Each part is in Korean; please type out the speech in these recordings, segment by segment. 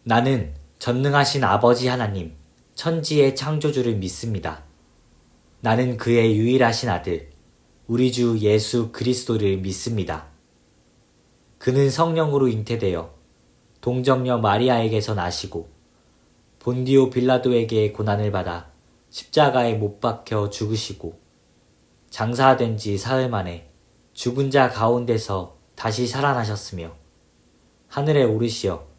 나는 전능하신 아버지 하나님, 천지의 창조주를 믿습니다. 나는 그의 유일하신 아들, 우리 주 예수 그리스도를 믿습니다. 그는 성령으로 잉태되어 동정녀 마리아에게서 나시고 본디오 빌라도에게 고난을 받아 십자가에 못 박혀 죽으시고 장사된 지 사흘 만에 죽은 자 가운데서 다시 살아나셨으며 하늘에 오르시어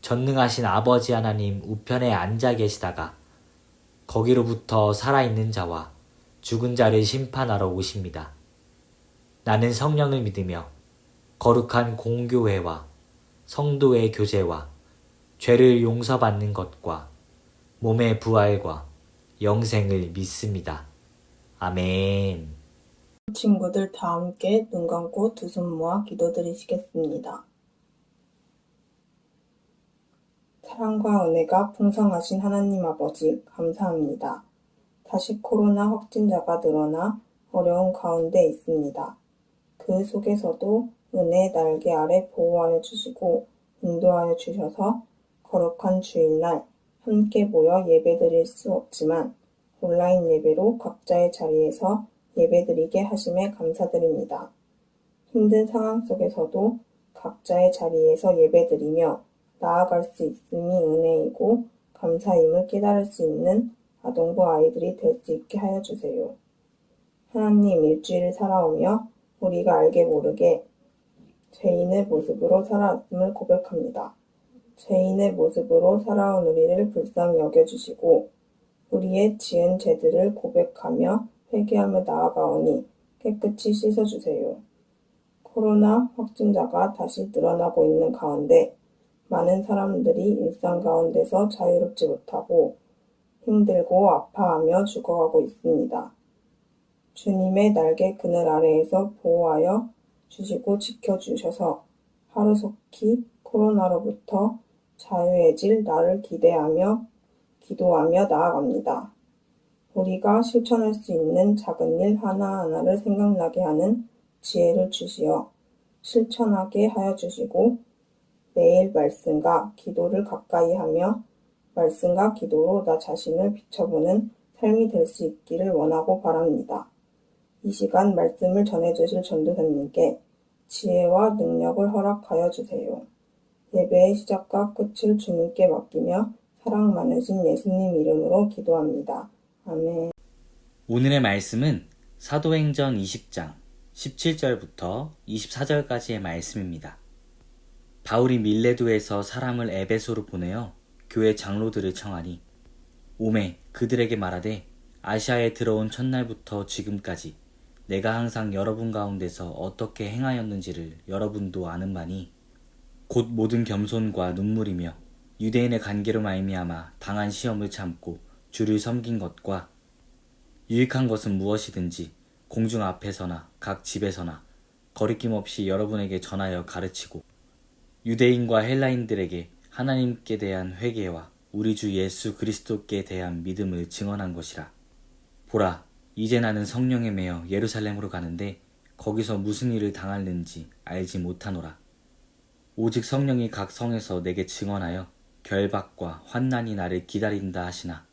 전능하신 아버지 하나님 우편에 앉아 계시다가 거기로부터 살아있는 자와 죽은 자를 심판하러 오십니다. 나는 성령을 믿으며 거룩한 공교회와 성도의 교제와 죄를 용서받는 것과 몸의 부활과 영생을 믿습니다. 아멘. 친구들 다 함께 눈 감고 두 손 모아 기도드리시겠습니다. 사랑과 은혜가 풍성하신 하나님 아버지 감사합니다. 다시 코로나 확진자가 늘어나 어려운 가운데 있습니다. 그 속에서도 은혜의 날개 아래 보호하여 주시고 인도하여 주셔서 거룩한 주일날 함께 모여 예배드릴 수 없지만 온라인 예배로 각자의 자리에서 예배드리게 하심에 감사드립니다. 힘든 상황 속에서도 각자의 자리에서 예배드리며 나아갈 수 있음이 은혜이고 감사임을 깨달을 수 있는 아동부 아이들이 될 수 있게 하여 주세요. 하나님, 일주일을 살아오며 우리가 알게 모르게 죄인의 모습으로 살아왔음을 고백합니다. 죄인의 모습으로 살아온 우리를 불쌍히 여겨주시고 우리의 지은 죄들을 고백하며 회개하며 나아가오니 깨끗이 씻어주세요. 코로나 확진자가 다시 늘어나고 있는 가운데 많은 사람들이 일상 가운데서 자유롭지 못하고 힘들고 아파하며 죽어가고 있습니다. 주님의 날개 그늘 아래에서 보호하여 주시고 지켜주셔서 하루속히 코로나로부터 자유해질 날을 기대하며 기도하며 나아갑니다. 우리가 실천할 수 있는 작은 일 하나하나를 생각나게 하는 지혜를 주시어 실천하게 하여 주시고 매일 말씀과 기도를 가까이 하며 말씀과 기도로 나 자신을 비춰보는 삶이 될 수 있기를 원하고 바랍니다. 이 시간 말씀을 전해주실 전도사님께 지혜와 능력을 허락하여 주세요. 예배의 시작과 끝을 주님께 맡기며 사랑 많으신 예수님 이름으로 기도합니다. 아멘. 오늘의 말씀은 사도행전 20장 17절부터 24절까지의 말씀입니다. 바울이 밀레도에서 사람을 에베소로 보내어 교회 장로들을 청하니 오매 그들에게 말하되 아시아에 들어온 첫날부터 지금까지 내가 항상 여러분 가운데서 어떻게 행하였는지를 여러분도 아는 바니 곧 모든 겸손과 눈물이며 유대인의 관계로 말미암아 당한 시험을 참고 주를 섬긴 것과 유익한 것은 무엇이든지 공중 앞에서나 각 집에서나 거리낌 없이 여러분에게 전하여 가르치고 유대인과 헬라인들에게 하나님께 대한 회개와 우리 주 예수 그리스도께 대한 믿음을 증언한 것이라. 보라, 이제 나는 성령에 매여 예루살렘으로 가는데 거기서 무슨 일을 당하는지 알지 못하노라. 오직 성령이 각 성에서 내게 증언하여 결박과 환난이 나를 기다린다 하시나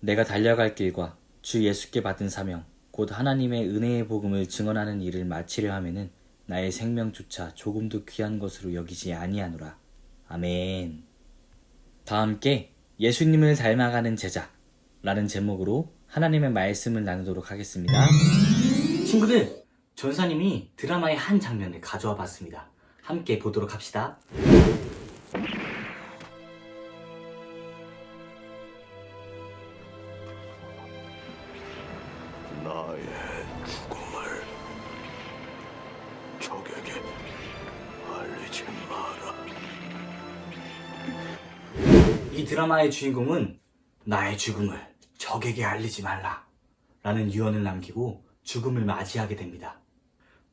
내가 달려갈 길과 주 예수께 받은 사명 곧 하나님의 은혜의 복음을 증언하는 일을 마치려 하면은 나의 생명조차 조금도 귀한 것으로 여기지 아니하노라. 아멘. 다 함께 예수님을 닮아가는 제자 라는 제목으로 하나님의 말씀을 나누도록 하겠습니다. 친구들, 전사님이 드라마의 한 장면을 가져와 봤습니다. 함께 보도록 합시다. 나의 죽음을 적에게 알리지 마라. 이 드라마의 주인공은 나의 죽음을 적에게 알리지 말라 라는 유언을 남기고 죽음을 맞이하게 됩니다.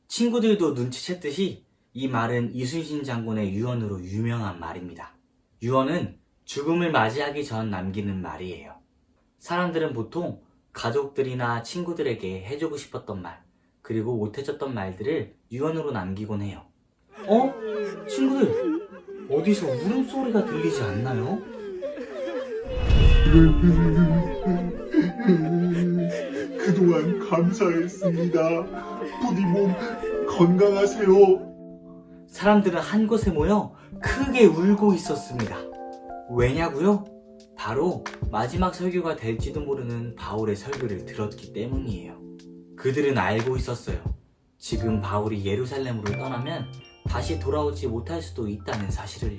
친구들도 눈치챘듯이 이 말은 이순신 장군의 유언으로 유명한 말입니다. 유언은 죽음을 맞이하기 전 남기는 말이에요. 사람들은 보통 가족들이나 친구들에게 해주고 싶었던 말, 그리고 못해줬던 말들을 유언으로 남기곤 해요. 친구들, 어디서 울음소리가 들리지 않나요? 그동안 감사했습니다. 부디 몸 건강하세요. 사람들은 한 곳에 모여 크게 울고 있었습니다. 왜냐고요? 바로 마지막 설교가 될지도 모르는 바울의 설교를 들었기 때문이에요. 그들은 알고 있었어요. 지금 바울이 예루살렘으로 떠나면 다시 돌아오지 못할 수도 있다는 사실을요.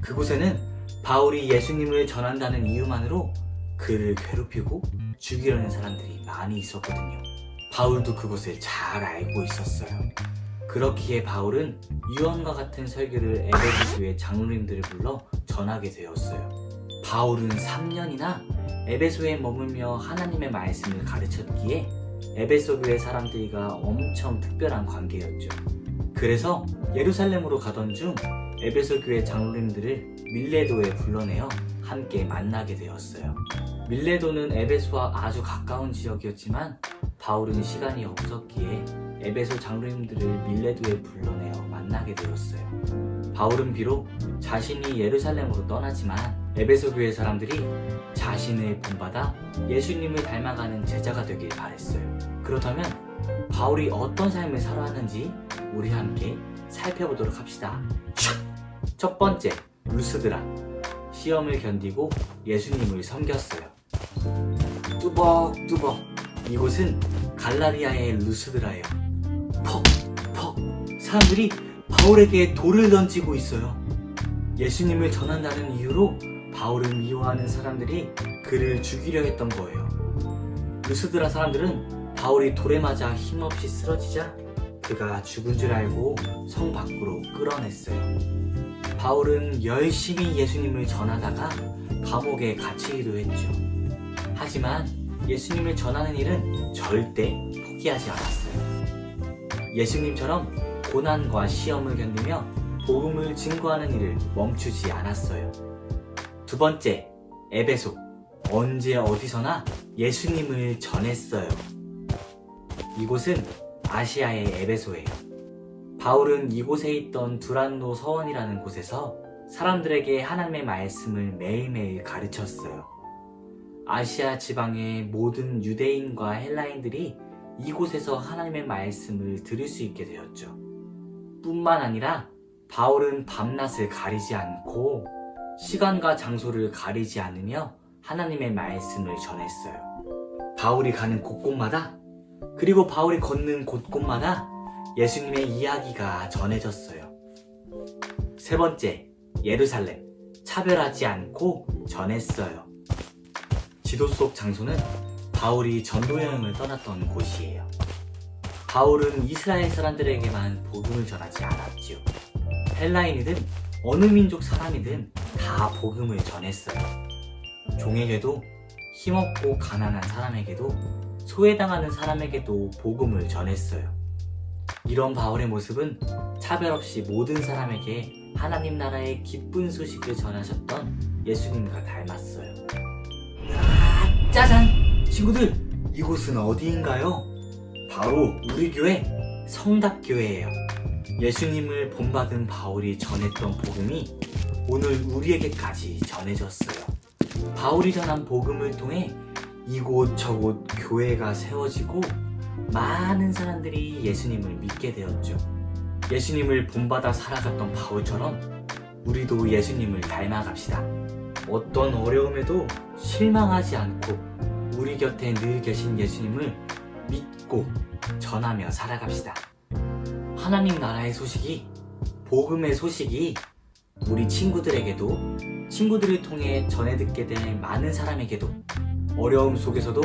그곳에는 바울이 예수님을 전한다는 이유만으로 그를 괴롭히고 죽이려는 사람들이 많이 있었거든요. 바울도 그것을 잘 알고 있었어요. 그렇기에 바울은 유언과 같은 설교를 에베소 교회 장로님들을 불러 전하게 되었어요. 바울은 3년이나 에베소에 머물며 하나님의 말씀을 가르쳤기에 에베소 교회 사람들과 엄청 특별한 관계였죠. 그래서 예루살렘으로 가던 중 에베소 교회 장로님들을 밀레도에 불러내어 함께 만나게 되었어요. 밀레도는 에베소와 아주 가까운 지역이었지만 바울은 시간이 없었기에 에베소 장로님들을 밀레도에 불러내어 만나게 되었어요. 바울은 비록 자신이 예루살렘으로 떠나지만 에베소 교회 사람들이 자신을 본받아 예수님을 닮아가는 제자가 되길 바랬어요. 그렇다면 바울이 어떤 삶을 살아왔는지 우리 함께 살펴보도록 합시다. 첫 번째, 루스드라. 시험을 견디고 예수님을 섬겼어요. 뚜벅뚜벅. 이곳은 갈라디아의 루스드라예요. 퍽퍽. 사람들이 바울에게 돌을 던지고 있어요. 예수님을 전한다는 이유로 바울을 미워하는 사람들이 그를 죽이려 했던 거예요. 루스드라 사람들은 바울이 돌에 맞아 힘없이 쓰러지자 그가 죽은 줄 알고 성 밖으로 끌어냈어요. 바울은 열심히 예수님을 전하다가 감옥에 갇히기도 했죠. 하지만 예수님을 전하는 일은 절대 포기하지 않았어요. 예수님처럼 고난과 시험을 견디며 복음을 증거하는 일을 멈추지 않았어요. 두 번째, 에베소. 언제 어디서나 예수님을 전했어요. 이곳은 아시아의 에베소예요. 바울은 이곳에 있던 두란노 서원이라는 곳에서 사람들에게 하나님의 말씀을 매일매일 가르쳤어요. 아시아 지방의 모든 유대인과 헬라인들이 이곳에서 하나님의 말씀을 들을 수 있게 되었죠. 뿐만 아니라 바울은 밤낮을 가리지 않고 시간과 장소를 가리지 않으며 하나님의 말씀을 전했어요. 바울이 가는 곳곳마다, 그리고 바울이 걷는 곳곳마다 예수님의 이야기가 전해졌어요. 세 번째, 예루살렘. 차별하지 않고 전했어요. 지도 속 장소는 바울이 전도 여행을 떠났던 곳이에요. 바울은 이스라엘 사람들에게만 복음을 전하지 않았지요. 헬라인이든 어느 민족 사람이든 다 복음을 전했어요. 종에게도, 힘없고 가난한 사람에게도, 소외당하는 사람에게도 복음을 전했어요. 이런 바울의 모습은 차별 없이 모든 사람에게 하나님 나라의 기쁜 소식을 전하셨던 예수님과 닮았어요. 짜잔! 친구들, 이곳은 어디인가요? 바로 우리 교회 성답교회예요. 예수님을 본받은 바울이 전했던 복음이 오늘 우리에게까지 전해졌어요. 바울이 전한 복음을 통해 이곳저곳 교회가 세워지고 많은 사람들이 예수님을 믿게 되었죠. 예수님을 본받아 살아갔던 바울처럼 우리도 예수님을 닮아갑시다. 어떤 어려움에도 실망하지 않고 우리 곁에 늘 계신 예수님을 믿고 전하며 살아갑시다. 하나님 나라의 소식이, 복음의 소식이 우리 친구들에게도, 친구들을 통해 전해 듣게 될 많은 사람에게도 어려움 속에서도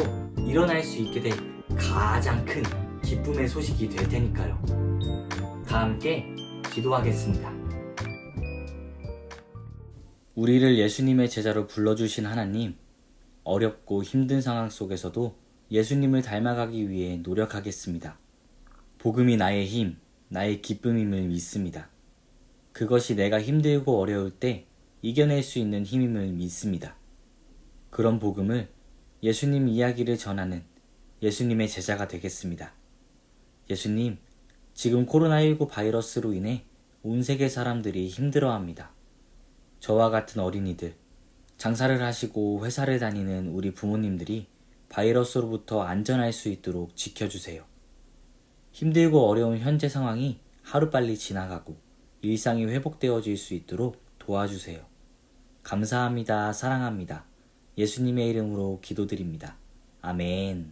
일어날 수 있게 될 가장 큰 기쁨의 소식이 될 테니까요. 다 함께 기도하겠습니다. 우리를 예수님의 제자로 불러주신 하나님, 어렵고 힘든 상황 속에서도 예수님을 닮아가기 위해 노력하겠습니다. 복음이 나의 힘, 나의 기쁨임을 믿습니다. 그것이 내가 힘들고 어려울 때 이겨낼 수 있는 힘임을 믿습니다. 그런 복음을, 예수님 이야기를 전하는 예수님의 제자가 되겠습니다. 예수님, 지금 코로나19 바이러스로 인해 온 세계 사람들이 힘들어합니다. 저와 같은 어린이들, 장사를 하시고 회사를 다니는 우리 부모님들이 바이러스로부터 안전할 수 있도록 지켜주세요. 힘들고 어려운 현재 상황이 하루빨리 지나가고 일상이 회복되어질 수 있도록 도와주세요. 감사합니다. 사랑합니다. 예수님의 이름으로 기도드립니다. 아멘.